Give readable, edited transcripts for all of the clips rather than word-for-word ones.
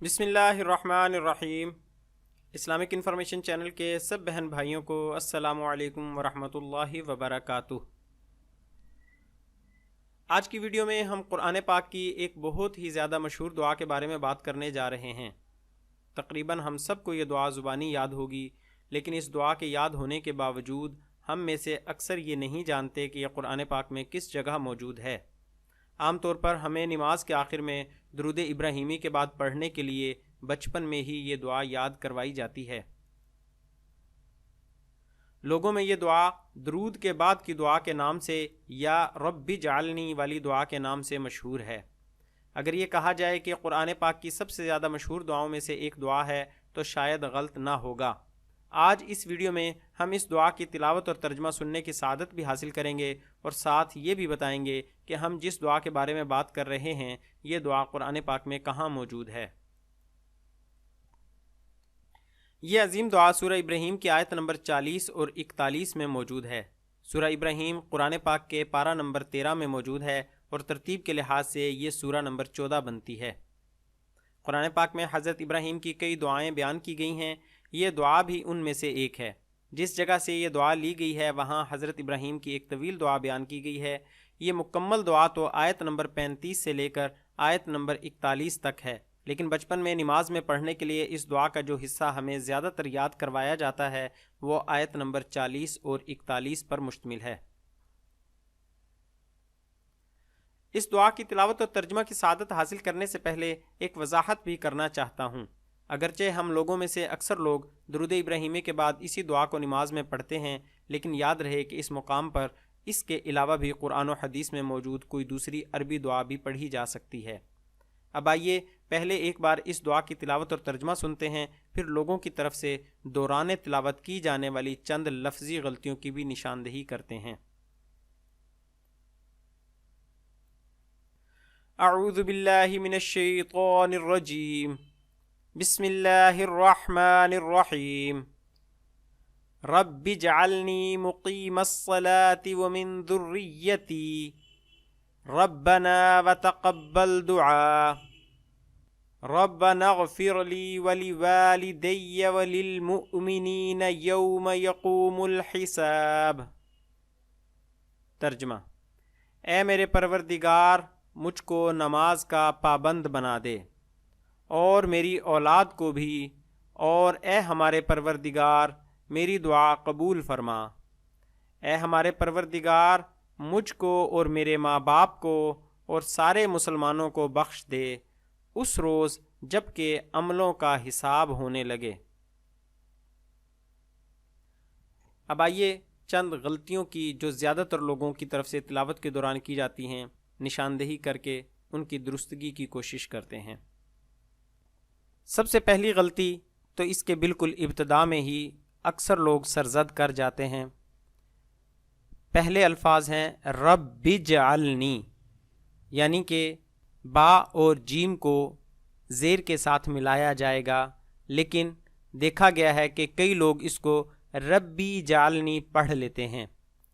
بسم اللہ الرحمن الرحیم۔ اسلامک انفارمیشن چینل کے سب بہن بھائیوں کو السلام علیکم ورحمۃ اللہ وبرکاتہ۔ آج کی ویڈیو میں ہم قرآن پاک کی ایک بہت ہی زیادہ مشہور دعا کے بارے میں بات کرنے جا رہے ہیں۔ تقریباً ہم سب کو یہ دعا زبانی یاد ہوگی، لیکن اس دعا کے یاد ہونے کے باوجود ہم میں سے اکثر یہ نہیں جانتے کہ یہ قرآن پاک میں کس جگہ موجود ہے۔ عام طور پر ہمیں نماز کے آخر میں درود ابراہیمی کے بعد پڑھنے کے لیے بچپن میں ہی یہ دعا یاد کروائی جاتی ہے۔ لوگوں میں یہ دعا درود کے بعد کی دعا کے نام سے یا رب اجعلنی والی دعا کے نام سے مشہور ہے۔ اگر یہ کہا جائے کہ قرآن پاک کی سب سے زیادہ مشہور دعاؤں میں سے ایک دعا ہے تو شاید غلط نہ ہوگا۔ آج اس ویڈیو میں ہم اس دعا کی تلاوت اور ترجمہ سننے کی سعادت بھی حاصل کریں گے، اور ساتھ یہ بھی بتائیں گے کہ ہم جس دعا کے بارے میں بات کر رہے ہیں یہ دعا قرآن پاک میں کہاں موجود ہے۔ یہ عظیم دعا سورہ ابراہیم کی آیت نمبر 40 اور 41 میں موجود ہے۔ سورہ ابراہیم قرآن پاک کے پارہ نمبر 13 میں موجود ہے اور ترتیب کے لحاظ سے یہ سورہ نمبر 14 بنتی ہے۔ قرآن پاک میں حضرت ابراہیم کی کئی دعائیں بیان کی گئی ہیں، یہ دعا بھی ان میں سے ایک ہے۔ جس جگہ سے یہ دعا لی گئی ہے وہاں حضرت ابراہیم کی ایک طویل دعا بیان کی گئی ہے۔ یہ مکمل دعا تو آیت نمبر 35 سے لے کر آیت نمبر 41 تک ہے، لیکن بچپن میں نماز میں پڑھنے کے لیے اس دعا کا جو حصہ ہمیں زیادہ تر یاد کروایا جاتا ہے وہ آیت نمبر 40 اور 41 پر مشتمل ہے۔ اس دعا کی تلاوت اور ترجمہ کی سعادت حاصل کرنے سے پہلے ایک وضاحت بھی کرنا چاہتا ہوں۔ اگرچہ ہم لوگوں میں سے اکثر لوگ درود ابراہیمی کے بعد اسی دعا کو نماز میں پڑھتے ہیں، لیکن یاد رہے کہ اس مقام پر اس کے علاوہ بھی قرآن و حدیث میں موجود کوئی دوسری عربی دعا بھی پڑھی جا سکتی ہے۔ اب آئیے پہلے ایک بار اس دعا کی تلاوت اور ترجمہ سنتے ہیں، پھر لوگوں کی طرف سے دوران تلاوت کی جانے والی چند لفظی غلطیوں کی بھی نشاندہی کرتے ہیں۔ اعوذ باللہ من الشیطان الرجیم، بسم اللہ الرحمن الرحیم، رب اجعلنی مقیم الصلاة ومن ذریتی ربنا وتقبل دعا ربنا اغفر لی ولوالدی وللمؤمنین یوم یقوم الحساب۔ ترجمہ: اے میرے پروردگار، مجھ کو نماز کا پابند بنا دے اور میری اولاد کو بھی، اور اے ہمارے پروردگار میری دعا قبول فرما۔ اے ہمارے پروردگار، مجھ کو اور میرے ماں باپ کو اور سارے مسلمانوں کو بخش دے اس روز جب کہ عملوں کا حساب ہونے لگے۔ اب آئیے چند غلطیوں کی جو زیادہ تر لوگوں کی طرف سے تلاوت کے دوران کی جاتی ہیں نشاندہی کر کے ان کی درستگی کی کوشش کرتے ہیں۔ سب سے پہلی غلطی تو اس کے بالکل ابتدا میں ہی اکثر لوگ سرزد کر جاتے ہیں۔ پہلے الفاظ ہیں رب اجعلنی، یعنی کہ با اور جیم کو زیر کے ساتھ ملایا جائے گا، لیکن دیکھا گیا ہے کہ کئی لوگ اس کو ربی اجعلنی پڑھ لیتے ہیں،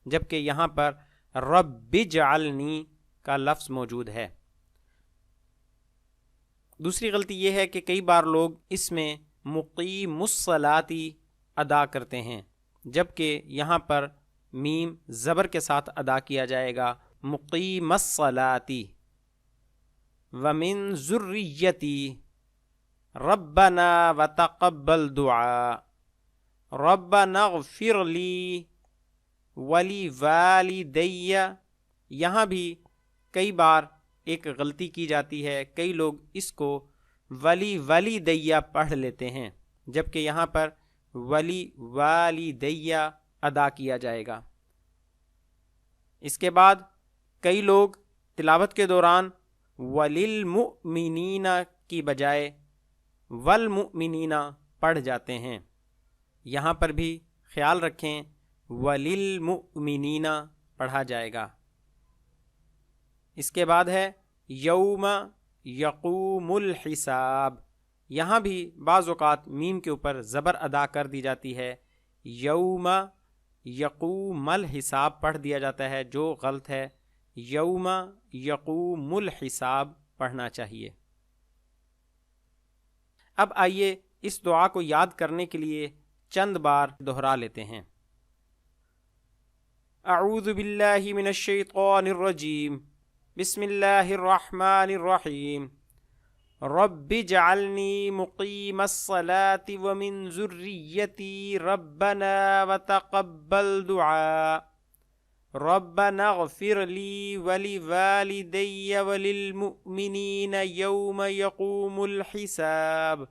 جبکہ یہاں پر رب اجعلنی کا لفظ موجود ہے۔ دوسری غلطی یہ ہے کہ کئی بار لوگ اس میں مقیم الصلاۃ ادا کرتے ہیں، جبکہ یہاں پر میم زبر کے ساتھ ادا کیا جائے گا، مقیم الصلاۃ۔ ومن ذریتی ربنا وتقبل دعا ربنا اغفر لی ولیوالدی۔ یہاں بھی کئی بار ایک غلطی کی جاتی ہے، کئی لوگ اس کو ولیوالدی پڑھ لیتے ہیں، جبکہ یہاں پر ولیوالدی ادا کیا جائے گا۔ اس کے بعد کئی لوگ تلاوت کے دوران وللمؤمنین کی بجائے والمؤمنین پڑھ جاتے ہیں۔ یہاں پر بھی خیال رکھیں وللمؤمنین پڑھا جائے گا۔ اس کے بعد ہے یوم یقوم الحساب، یہاں بھی بعض اوقات میم کے اوپر زبر ادا کر دی جاتی ہے، یوم یقوم الحساب پڑھ دیا جاتا ہے، جو غلط ہے، یوم یقوم الحساب پڑھنا چاہیے۔ اب آئیے اس دعا کو یاد کرنے کے لیے چند بار دہرا لیتے ہیں۔ اعوذ باللہ من الشیطان الرجیم، بسم اللہ الرحمن الرحیم، رب اجعلنی مقیم الصلاة ومن ذریتی ربنا وتقبل دعاء، ربنا اغفر لی ولوالدی وللمؤمنین یوم یقوم الحساب،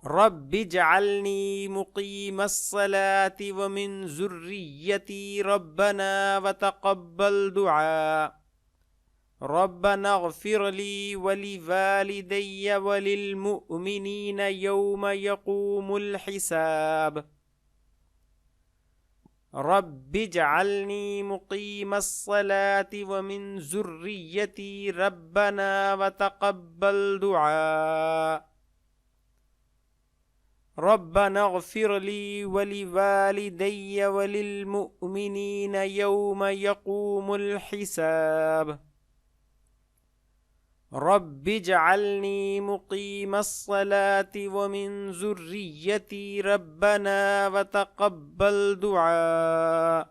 رب اجعلنی مقیم الصلاة ومن ذریتی ربنا وتقبل دعاء، ربنا اغفر لی ولوالدی وللمؤمنین یوم یقوم الحساب، رب اجعلنی مقیم الصلاة ومن ذریتی ربنا وتقبل دعاء، ربنا اغفر لی ولوالدی وللمؤمنین یوم یقوم الحساب، رب اجعلنی مقیم الصلاة ومن ذریتی ربنا وتقبل دعاء،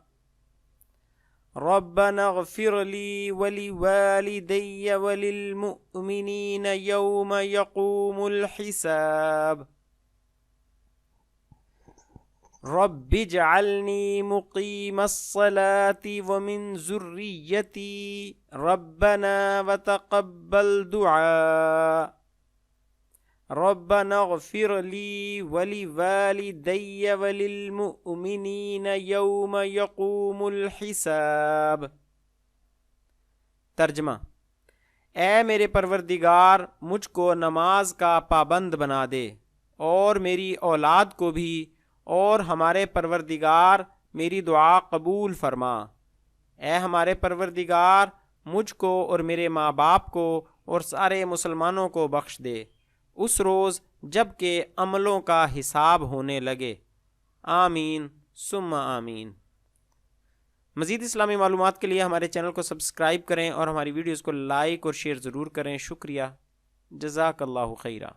ربنا اغفر لی ولوالدی وللمؤمنین یوم یقوم الحساب، رب اجعلنی مقیم الصلاة ومن ذریتی ربنا وتقبل دعاء، ربنا اغفر لی ولوالدی وللمؤمنین یوم یقوم الحساب۔ ترجمہ: اے میرے پروردگار، مجھ کو نماز کا پابند بنا دے اور میری اولاد کو بھی، اور ہمارے پروردگار میری دعا قبول فرما۔ اے ہمارے پروردگار، مجھ کو اور میرے ماں باپ کو اور سارے مسلمانوں کو بخش دے اس روز جب کہ عملوں کا حساب ہونے لگے۔ آمین ثم آمین۔ مزید اسلامی معلومات کے لیے ہمارے چینل کو سبسکرائب کریں اور ہماری ویڈیوز کو لائک اور شیئر ضرور کریں۔ شکریہ، جزاک اللہ خیرہ۔